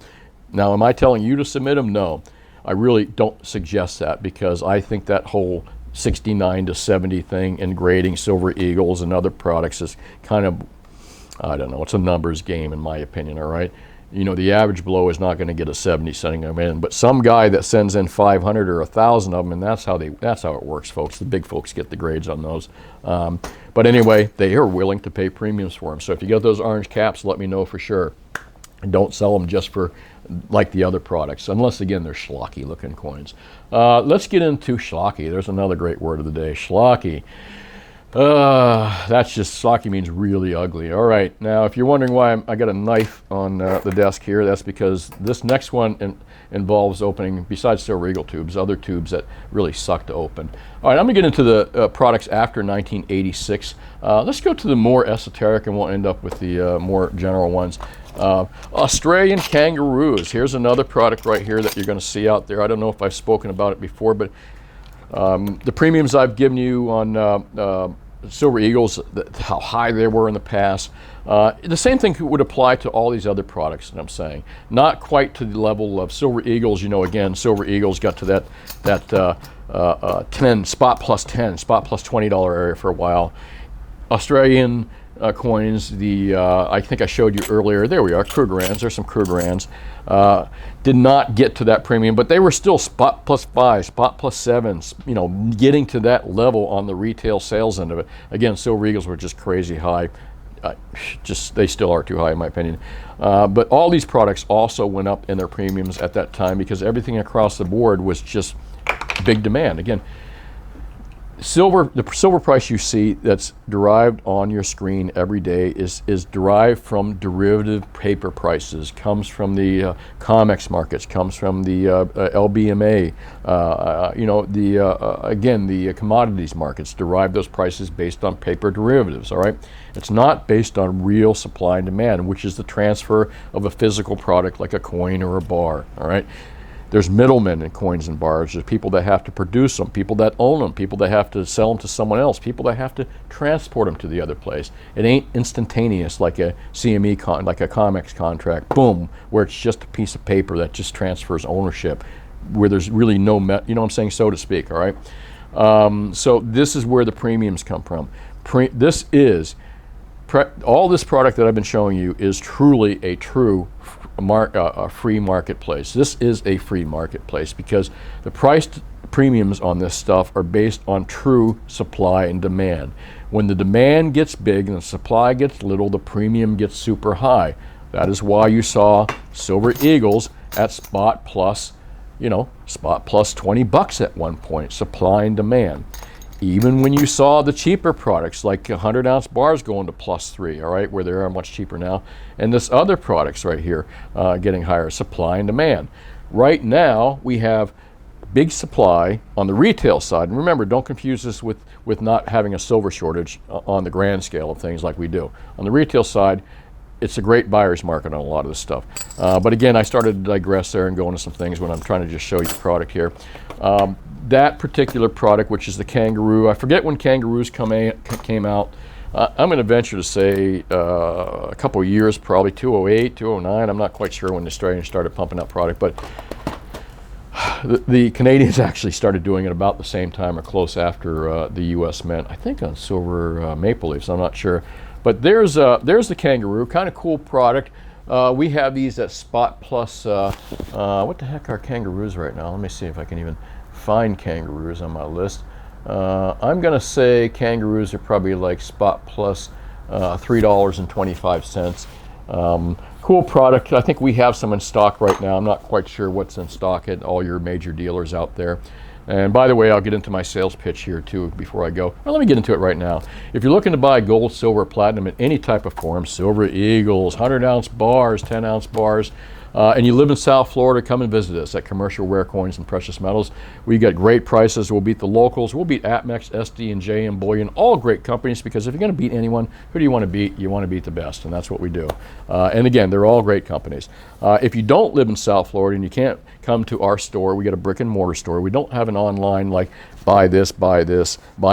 Now, am I telling you to submit them? No. I really don't suggest that, because I think that whole 69 to 70 thing in grading Silver Eagles and other products is kind of, I don't know, it's a numbers game in my opinion, all right? You know, the average blow is not going to get a 70 sending them in, but some guy that sends in 500 or 1,000 of them, and that's how it works, folks. The big folks get the grades on those. But anyway, they are willing to pay premiums for them. So if you get those orange caps, let me know for sure. And don't sell them just for like the other products, unless again they're schlocky looking coins. Let's get into schlocky. There's another great word of the day, schlocky. That's just, schlocky means really ugly. All right, now if you're wondering why I got a knife on the desk here, that's because this next one involves opening, besides Silver Eagle tubes, other tubes that really suck to open. All right, I'm gonna get into the products after 1986. Let's go to the more esoteric, and we'll end up with the more general ones. Australian kangaroos. Here's another product right here that you're gonna see out there. I don't know if I've spoken about it before, but the premiums I've given you on Silver Eagles, how high they were in the past. The same thing would apply to all these other products that I'm saying. Not quite to the level of Silver Eagles. You know, again, Silver Eagles got to that 10 spot plus $10, spot plus $20 area for a while. Australian coins, the I think I showed you earlier, there we are, Krugerrands, there's some Krugerrands, did not get to that premium, but they were still spot plus 5, spot plus 7s, you know, getting to that level on the retail sales end of it. Again, Silver Eagles were just crazy high. They still are too high in my opinion. But all these products also went up in their premiums at that time because everything across the board was just big demand. Again, silver, the silver price you see that's derived on your screen every day is derived from derivative paper prices, comes from the COMEX markets, comes from the LBMA, you know, again, the commodities markets derive those prices based on paper derivatives, all right? It's not based on real supply and demand, which is the transfer of a physical product like a coin or a bar, all right? There's middlemen in coins and bars. There's people that have to produce them, people that own them, people that have to sell them to someone else, people that have to transport them to the other place. It ain't instantaneous like a CME, like a COMEX contract, boom, where it's just a piece of paper that just transfers ownership, where there's really no, you know what I'm saying, so to speak, all right? So this is where the premiums come from. All this product that I've been showing you is truly a true free marketplace. This is a free marketplace because the price premiums on this stuff are based on true supply and demand. When the demand gets big and the supply gets little, the premium gets super high. That is why you saw Silver Eagles at spot plus, you know, spot plus 20 bucks at one point, supply and demand. Even when you saw the cheaper products like 100-ounce bars going to +3, all right, where they are much cheaper now, and this other products right here getting higher, supply and demand. Right now, we have big supply on the retail side. And remember, don't confuse this with not having a silver shortage on the grand scale of things like we do. On the retail side, it's a great buyer's market on a lot of this stuff. But again, I started to digress there and go into some things when I'm trying to just show you the product here. That particular product, which is the Kangaroo, I forget when Kangaroos came out. I'm going to venture to say a couple of years, probably 2008, 2009. I'm not quite sure when the Australians started pumping out product, but the Canadians actually started doing it about the same time or close after the U.S. Mint. I think on silver maple leafs, I'm not sure. But there's the Kangaroo, kind of cool product. We have these at spot plus, what the heck are Kangaroos right now? Let me see if I can even find Kangaroos on my list. I'm gonna say Kangaroos are probably like spot plus $3.25. Cool product. I think we have some in stock right now. I'm not quite sure what's in stock at all your major dealers out there. And by the way, I'll get into my sales pitch here too before I go. Well, let me get into it right now. If you're looking to buy gold, silver, platinum in any type of form, Silver Eagles, 100-ounce bars, 10-ounce bars, and you live in South Florida, come and visit us at Commercial Rare Coins and Precious Metals. We got great prices. We'll beat the locals. We'll beat Atmex, SD&J, and Bullion, all great companies, because if you're going to beat anyone, who do you want to beat? You want to beat the best, and that's what we do. And again, they're all great companies. If you don't live in South Florida and you can't come to our store, we got a brick and mortar store. We don't have an online like buy this, buy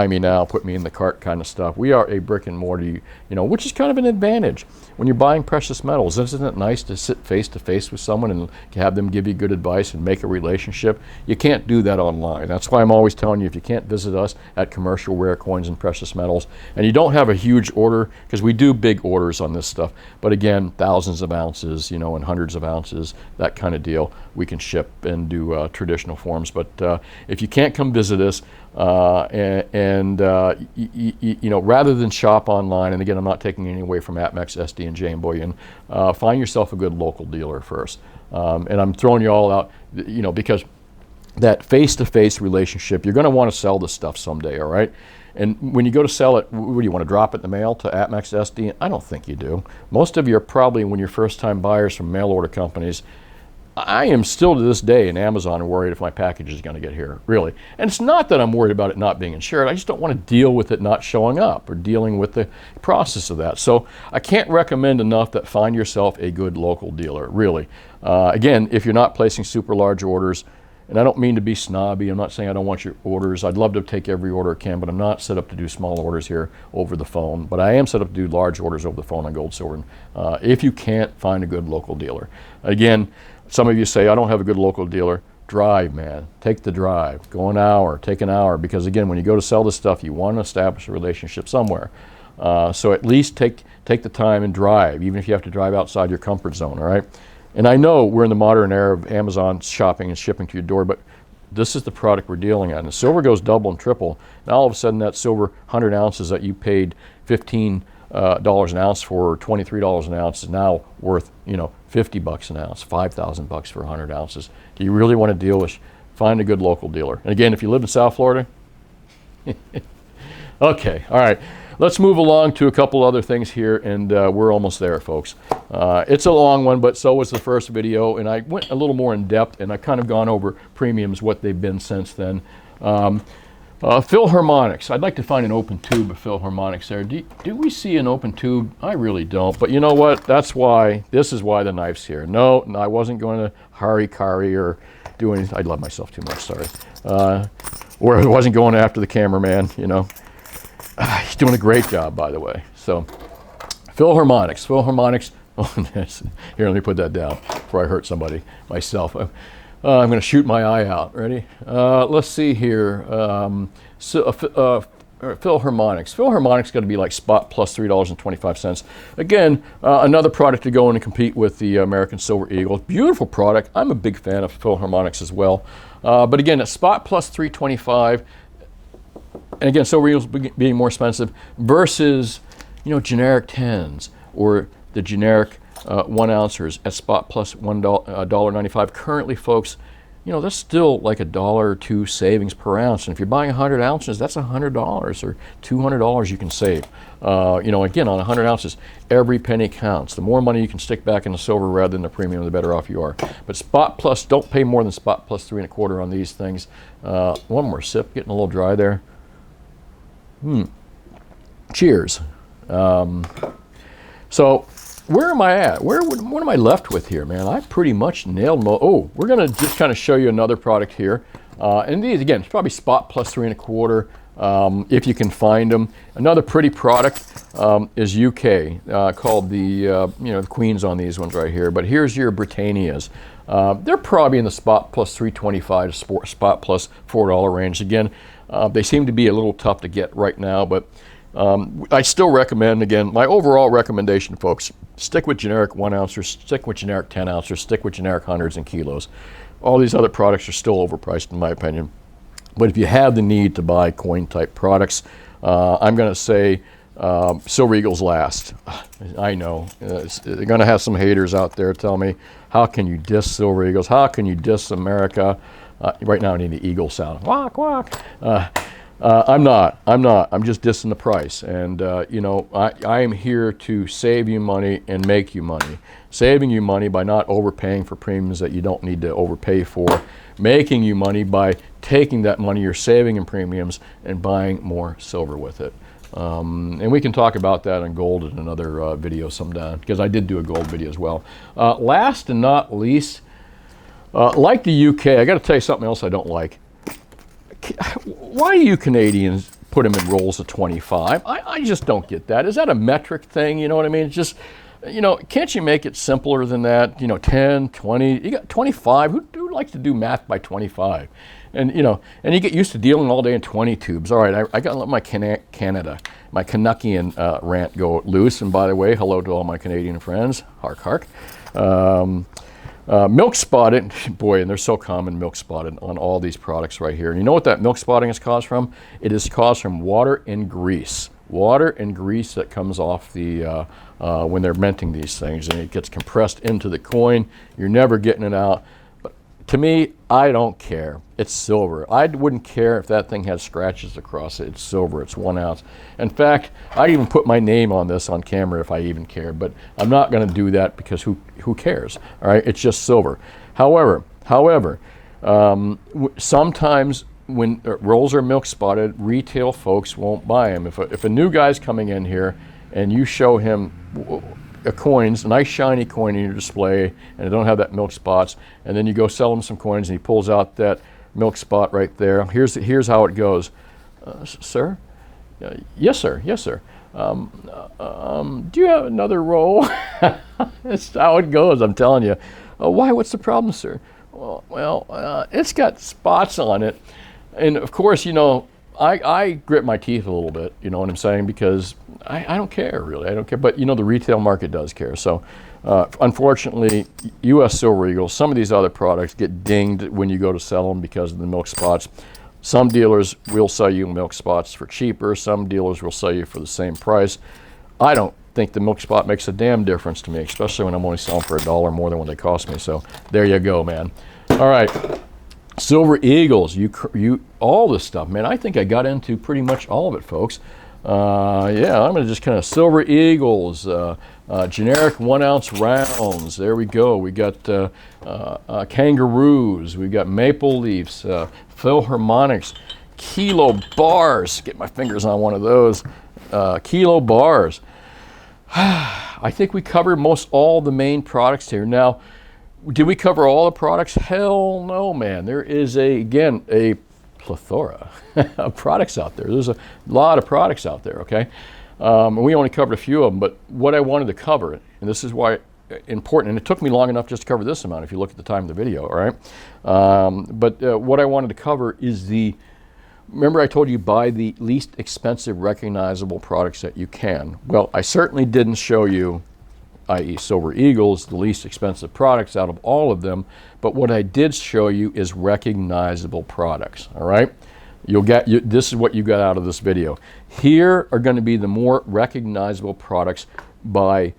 me now, put me in the cart kind of stuff. We are a brick and mortar, you know, which is kind of an advantage when you're buying precious metals. Isn't it nice to sit face to face with someone and have them give you good advice and make a relationship? You can't do that online. That's why I'm always telling you, if you can't visit us at Commercial Rare Coins and Precious Metals, and you don't have a huge order, because we do big orders on this stuff, but again, thousands of ounces, you know, and hundreds of ounces, that kind of deal, we can ship and do traditional forms. But if you can't come visit us, you know, rather than shop online, and again, I'm not taking any away from Atmex, SD&J, and Bullion, find yourself a good local dealer first. And I'm throwing you all out, you know, because that face-to-face relationship, you're going to want to sell this stuff someday, all right? And when you go to sell it, what do you want to drop it in the mail to Atmex, SD? I don't think you do. Most of you are probably, when you're first-time buyers from mail order companies, I am still to this day in Amazon worried if my package is going to get here, really. And it's not that I'm worried about it not being insured. I just don't want to deal with it not showing up or dealing with the process of that. So I can't recommend enough that find yourself a good local dealer, really. Again, if you're not placing super large orders, and I don't mean to be snobby, I'm not saying I don't want your orders. I'd love to take every order I can, but I'm not set up to do small orders here over the phone. But I am set up to do large orders over the phone on gold, silver, if you can't find a good local dealer. Again, some of you say, I don't have a good local dealer. Drive, man. Take the drive. Go an hour. Take an hour. Because again, when you go to sell this stuff, you want to establish a relationship somewhere. So at least take the time and drive, even if you have to drive outside your comfort zone, all right? And I know we're in the modern era of Amazon shopping and shipping to your door, but this is the product we're dealing on. And silver goes double and triple. Now all of a sudden that silver 100 ounces that you paid $15 an ounce for, or $23 an ounce, is now worth, you know, $50 an ounce, $5,000 for 100 ounces. Do you really want to deal with? Find a good local dealer. And again, if you live in South Florida, okay, all right. Let's move along to a couple other things here, and we're almost there, folks. It's a long one, but so was the first video, and I went a little more in depth, and I've kind of gone over premiums, what they've been since then. Philharmonics. I'd like to find an open tube of Philharmonics there. Do we see an open tube? I really don't, but you know what? That's why, this is why the knife's here. No, I wasn't going to hari-kari or do anything. I love myself too much, sorry. Or I wasn't going after the cameraman, you know. He's doing a great job, by the way. So, Philharmonics. Oh, here, let me put that down before I hurt somebody, myself. I'm going to shoot my eye out. Ready? Let's see here. Philharmonics. Philharmonics got to be like spot plus $3.25. Again, another product to go in and compete with the American Silver Eagle. Beautiful product. I'm a big fan of Philharmonics as well. But again, at spot plus $3.25. And again, Silver Eagles being more expensive versus, you know, generic 10s or the generic 1 ouncers at spot plus $1.95. Currently, folks, you know, that's still like $1 or $2 savings per ounce. And if you're buying 100 ounces, that's $100 or $200 you can save. You know, again, on 100 ounces, every penny counts. The more money you can stick back in the silver rather than the premium, the better off you are. But spot plus, don't pay more than spot plus 3 1/4 on these things. One more sip, getting a little dry there. Cheers. So where am I at? What am I left with here, man? I pretty much nailed most. Oh, we're going to just kind of show you another product here. And these, again, it's probably spot plus 3 1/4 if you can find them. Another pretty product is UK called the, you know, the Queens on these ones right here. But here's your Britannias. They're probably in the spot plus $3.25 to spot plus $4 range. Again, they seem to be a little tough to get right now, but I still recommend, again, my overall recommendation, folks, stick with generic 1 ouncers, stick with generic 10 ouncers, stick with generic hundreds and kilos. All these other products are still overpriced in my opinion. But if you have the need to buy coin type products, I'm going to say Silver Eagles last. I know, they're going to have some haters out there tell me, how can you diss Silver Eagles? How can you diss America? Right now I need the eagle sound. Walk, walk. I'm not. I'm just dissing the price. And, you know, I am here to save you money and make you money. Saving you money by not overpaying for premiums that you don't need to overpay for. Making you money by taking that money you're saving in premiums and buying more silver with it. And we can talk about that on gold in another video sometime, because I did do a gold video as well. Last and not least, like the UK, I got to tell you something else I don't like. Why do you Canadians put them in rolls of 25? I just don't get that. Is that a metric thing? You know what I mean? It's just, you know, can't you make it simpler than that? You know, 10, 20, you got 25. Who likes to do math by 25? And, you know, and you get used to dealing all day in 20 tubes. All right, I got to let my my Canuckian rant go loose. And by the way, hello to all my Canadian friends. Hark, hark. Milk spotted, boy, and they're so common, milk spotted on all these products right here. And you know what that milk spotting is caused from? It is caused from water and grease. Water and grease that comes off the, when they're minting these things, and it gets compressed into the coin. You're never getting it out. But to me, I don't care. It's silver. I wouldn't care if that thing had scratches across it. It's silver. It's 1 ounce. In fact, I'd even put my name on this on camera if I even cared, but I'm not going to do that because who cares? All right, it's just silver. However, sometimes when rolls are milk spotted, retail folks won't buy them. If a new guy's coming in here and you show him coins, a nice shiny coin in your display, and they don't have that milk spots, and then you go sell him some coins and he pulls out that milk spot right there. Here's how it goes. Sir? Yes, sir. Yes, sir. Do you have another roll? That's how it goes, I'm telling you. Why? What's the problem, sir? Well, it's got spots on it. And of course, you know, I grit my teeth a little bit, you know what I'm saying, because I don't care, really. I don't care. But, you know, the retail market does care. So, unfortunately, U.S. Silver Eagles, some of these other products get dinged when you go to sell them because of the milk spots. Some dealers will sell you milk spots for cheaper. Some dealers will sell you for the same price. I don't think the milk spot makes a damn difference to me, especially when I'm only selling for $1 more than what they cost me. So there you go, man. All right, Silver Eagles, all this stuff, man. I think I got into pretty much all of it, folks. Yeah, I'm gonna just kind of Silver Eagles, generic 1 ounce rounds. There we go. We got kangaroos. We got maple leafs, Philharmonics, kilo bars. Get my fingers on one of those. Kilo bars. I think we covered most all the main products here. Now, did we cover all the products? Hell no, man. There is again a plethora of products out there. There's a lot of products out there, okay? We only covered a few of them, but what I wanted to cover, and this is why important, and it took me long enough just to cover this amount if you look at the time of the video, all right? But what I wanted to cover is remember I told you buy the least expensive recognizable products that you can. Well, I certainly didn't show you, i.e. Silver Eagles, the least expensive products out of all of them, but what I did show you is recognizable products, all right? This is what you got out of this video. Here are going to be the more recognizable products by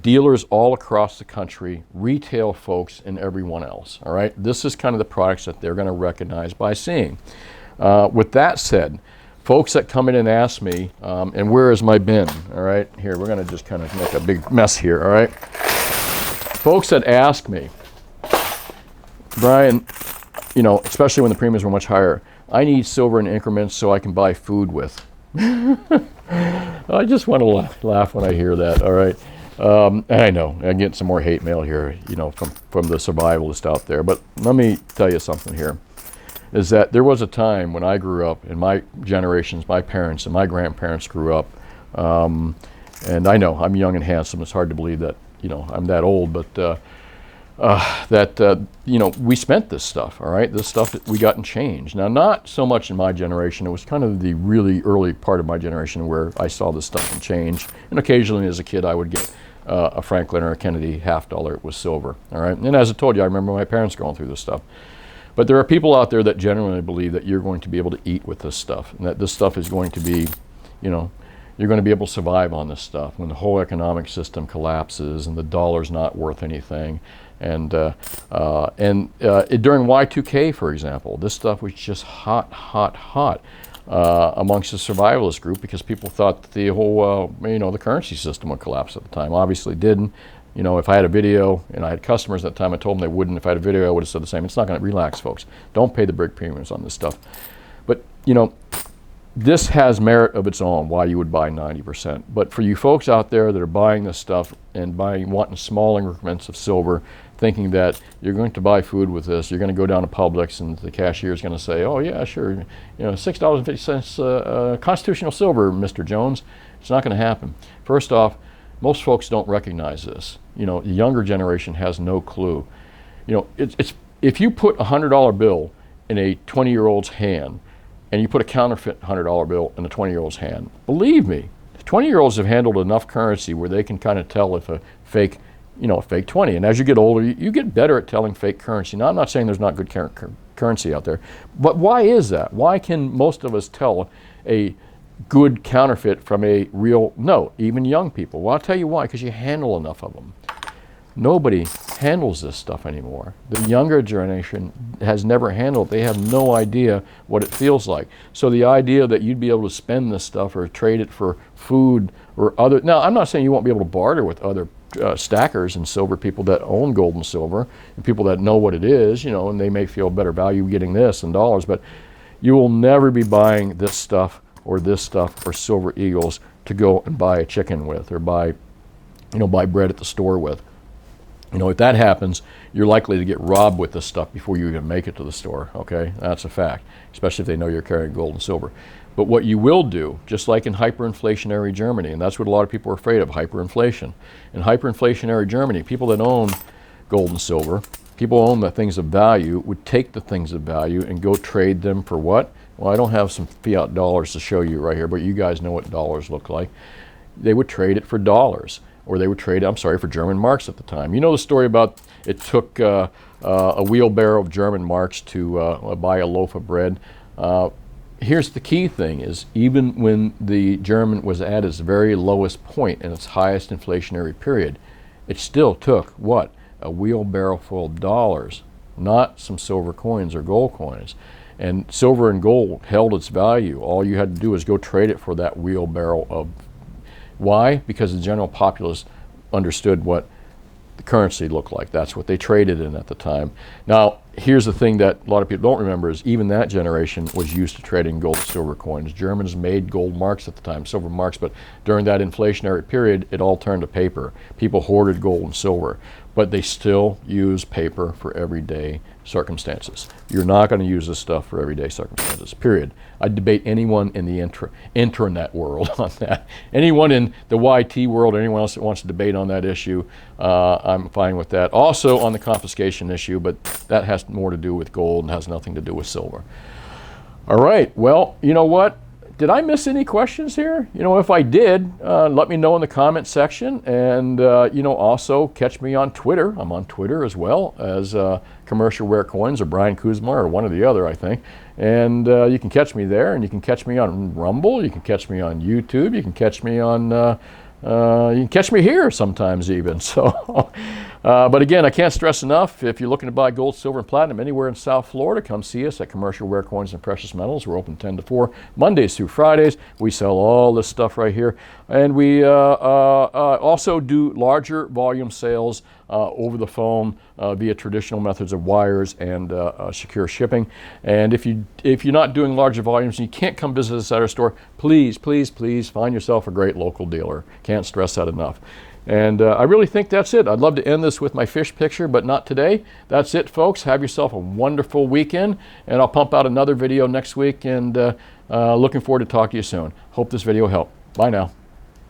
dealers all across the country, retail folks, and everyone else, all right? This is kind of the products that they're going to recognize by seeing. With that said, folks that come in and ask me, and where is my bin, all right? Here, we're going to just kind of make a big mess here, all right? Folks that ask me, Brian, you know, especially when the premiums were much higher, I need silver in increments so I can buy food with. I just want to laugh when I hear that, all right? And I know, I'm getting some more hate mail here, you know, from the survivalist out there. But let me tell you something here, is that there was a time when I grew up, in my generations, my parents and my grandparents grew up, and I know I'm young and handsome. It's hard to believe that, you know, I'm that old, but you know, we spent this stuff, all right? This stuff that we got in change. Now, not so much in my generation. It was kind of the really early part of my generation where I saw this stuff in change. And occasionally as a kid, I would get a Franklin or a Kennedy $50 with silver, all right? And as I told you, I remember my parents going through this stuff. But there are people out there that genuinely believe that you're going to be able to eat with this stuff, and that this stuff is going to be, you know, you're going to be able to survive on this stuff when the whole economic system collapses and the dollar's not worth anything. And during Y2K, for example, this stuff was just hot amongst the survivalist group because people thought that the whole, you know, the currency system would collapse at the time. Obviously didn't. You know, if I had a video, and I had customers at the time, I told them they wouldn't. If I had a video, I would have said the same. It's not going to relax, folks. Don't pay the big premiums on this stuff. But, you know, this has merit of its own, why you would buy 90%. But for you folks out there that are buying this stuff and wanting small increments of silver, thinking that you're going to buy food with this, you're going to go down to Publix and the cashier is going to say, oh yeah, sure, you know, $6.50 constitutional silver, Mr. Jones. It's not going to happen. First off, most folks don't recognize this. You know, the younger generation has no clue. You know, it's if you put a $100 bill in a 20-year-old's hand and you put a counterfeit $100 bill in a 20-year-old's hand, believe me, 20-year-olds have handled enough currency where they can kind of tell if a fake, you know, a fake 20. And as you get older, you get better at telling fake currency. Now, I'm not saying there's not good currency out there, but why is that? Why can most of us tell a good counterfeit from a real note, even young people? Well, I'll tell you why, because you handle enough of them. Nobody handles this stuff anymore. The younger generation has never handled it. They have no idea what it feels like. So the idea that you'd be able to spend this stuff or trade it for food or other, now I'm not saying you won't be able to barter with other stackers and silver people that own gold and silver and people that know what it is, you know, and they may feel better value getting this in dollars, but you will never be buying this stuff or Silver Eagles to go and buy a chicken with or buy bread at the store with. You know, if that happens, you're likely to get robbed with this stuff before you even make it to the store, okay? That's a fact, especially if they know you're carrying gold and silver. But what you will do, just like in hyperinflationary Germany, and that's what a lot of people are afraid of, hyperinflation. In hyperinflationary Germany, people that own gold and silver, people own the things of value, would take the things of value and go trade them for what? Well, I don't have some fiat dollars to show you right here, but you guys know what dollars look like. They would trade it for dollars, or they would trade, I'm sorry, for German marks at the time. You know the story about it took a wheelbarrow of German marks to buy a loaf of bread. Here's the key thing is, even when the German was at its very lowest point in its highest inflationary period, it still took, what? A wheelbarrow full of dollars, not some silver coins or gold coins. And silver and gold held its value. All you had to do was go trade it for that wheelbarrow of... Why? Because the general populace understood what the currency looked like. That's what they traded in at the time. Now, here's the thing that a lot of people don't remember is even that generation was used to trading gold and silver coins. Germans made gold marks at the time, silver marks, but during that inflationary period, it all turned to paper. People hoarded gold and silver, but they still use paper for everyday circumstances. You're not going to use this stuff for everyday circumstances, period. I debate anyone in the intranet world on that. Anyone in the YT world, anyone else that wants to debate on that issue, I'm fine with that. Also on the confiscation issue, but that has more to do with gold and has nothing to do with silver. All right, well, you know what? Did I miss any questions here? You know, if I did, let me know in the comment section. And, you know, also catch me on Twitter. I'm on Twitter as well as Commercial Rare Coins or Brian Kuzma or one or the other, I think. And you can catch me there, and you can catch me on Rumble. You can catch me on YouTube. You can catch me on, you can catch me here sometimes even. So, but again, I can't stress enough, if you're looking to buy gold, silver, and platinum anywhere in South Florida, come see us at Commercial Rare Coins and Precious Metals. We're open 10 to 4, Mondays through Fridays. We sell all this stuff right here. And we also do larger volume sales over the phone via traditional methods of wires and secure shipping. And if you're not doing larger volumes and you can't come visit us at our store, please, please, please find yourself a great local dealer. Can't stress that enough. And I really think that's it. I'd love to end this with my fish picture, but not today. That's it, folks. Have yourself a wonderful weekend, and I'll pump out another video next week, and looking forward to talking to you soon. Hope this video helped. Bye now.